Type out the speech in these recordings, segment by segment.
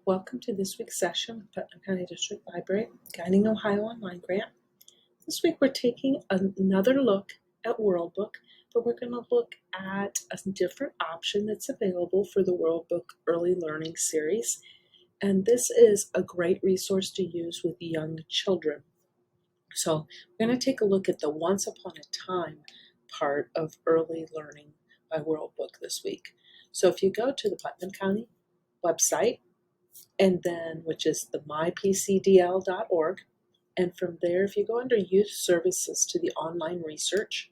Welcome to this week's session with Putnam County District Library Guiding Ohio Online Grant. This week we're taking another look at World Book, but we're going to look at a different option that's available for the World Book Early Learning Series. And this is a great resource to use with young children. So we're going to take a look at the Once Upon a Time part of Early Learning by World Book this week. So if you go to the Putnam County website, and then which is the mypcdl.org, and from there if you go under Youth Services to the online research,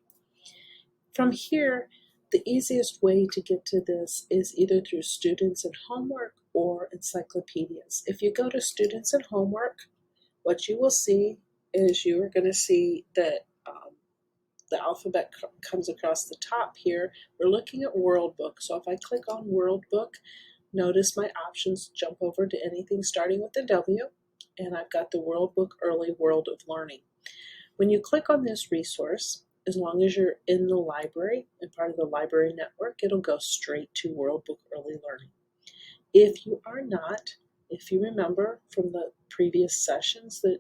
from here the easiest way to get to this is either through Students and Homework or encyclopedias. If you go to Students and Homework, what you will see is you are going to see that the alphabet comes across the top here. We're looking at World Book, so if I click on World Book, notice my options jump over to anything starting with the W, and I've got the World Book Early World of Learning. When you click on this resource, as long as you're in the library and part of the library network, it'll go straight to World Book Early Learning. If you are not, if you remember from the previous sessions that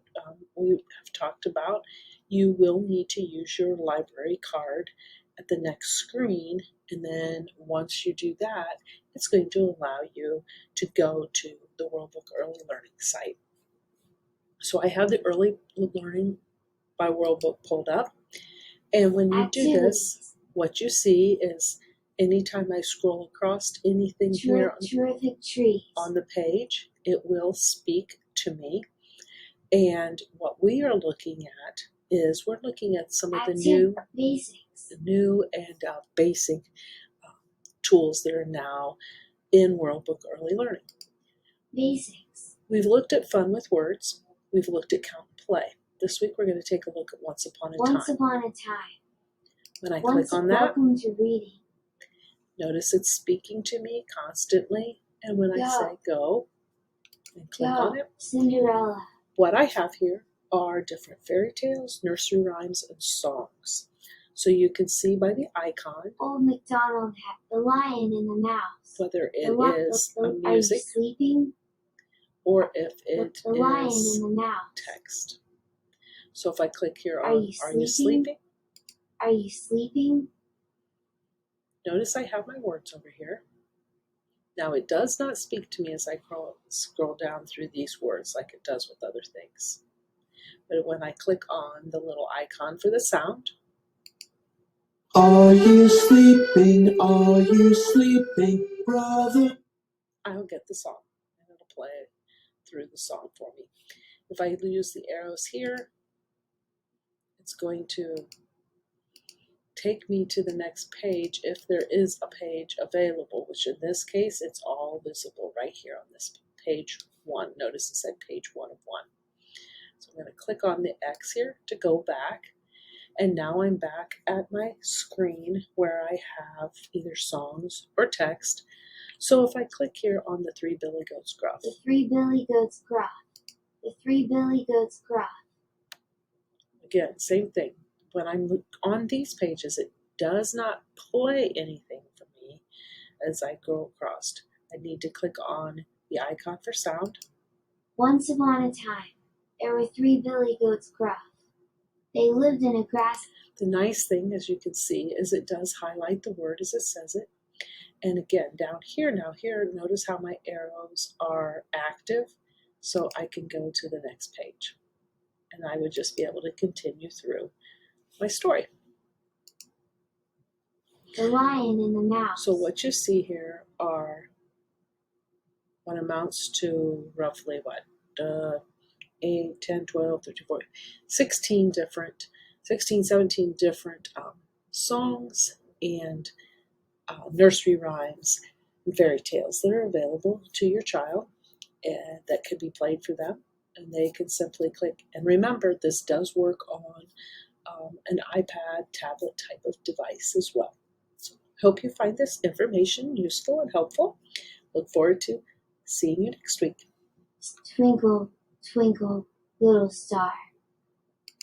we have talked about, you will need to use your library card at the next screen, and then once you do that, it's going to allow you to go to the World Book Early Learning site. So I have the Early Learning by World Book pulled up, and when you do this, what you see is anytime I scroll across anything here on the page, it will speak to me. And what we are looking at is we're looking at some of the new and basic tools that are now in World Book Early Learning. Basics. We've looked at Fun with Words. We've looked at Count and Play. This week we're going to take a look at Once Upon a Time. Once Upon a Time. When I click on that, welcome to reading. Notice it's speaking to me constantly. And when I say go and click on it, Cinderella. What I have here are different fairy tales, nursery rhymes, and songs. So you can see by the icon Old MacDonald had the lion and the mouse. Whether it is a music, are you sleeping? Or if it the lion is and the mouse. Text. So if I click here Are on you Are You Sleeping? Are you sleeping? Notice I have my words over here. Now it does not speak to me as I scroll down through these words like it does with other things. But when I click on the little icon for the sound, are you sleeping? Are you sleeping, brother? I'll get the song and it'll play through the song for me. If I use the arrows here, it's going to take me to the next page if there is a page available, which in this case, it's all visible right here on this page 1. Notice it said page 1 of 1. So I'm going to click on the X here to go back. And now I'm back at my screen where I have either songs or text. So if I click here on the Three Billy Goats Gruff. The Three Billy Goats Gruff. The Three Billy Goats Gruff. Again, same thing. When I'm on these pages, it does not play anything for me as I go across. I need to click on the icon for sound. Once upon a time, there were 3 Billy Goats Gruff. They lived in a grass. The nice thing, as you can see, is it does highlight the word as it says it. And again, down here, notice how my arrows are active, so I can go to the next page. And I would just be able to continue through my story. The lion and the mouse. So what you see here are what amounts to roughly 8, 10, 12, 13, 14, 16, 17 different songs and nursery rhymes and fairy tales that are available to your child and that could be played for them. And they can simply click. And remember, this does work on an iPad, tablet type of device as well. So hope you find this information useful and helpful. Look forward to seeing you next week. Twinkle, twinkle, little star.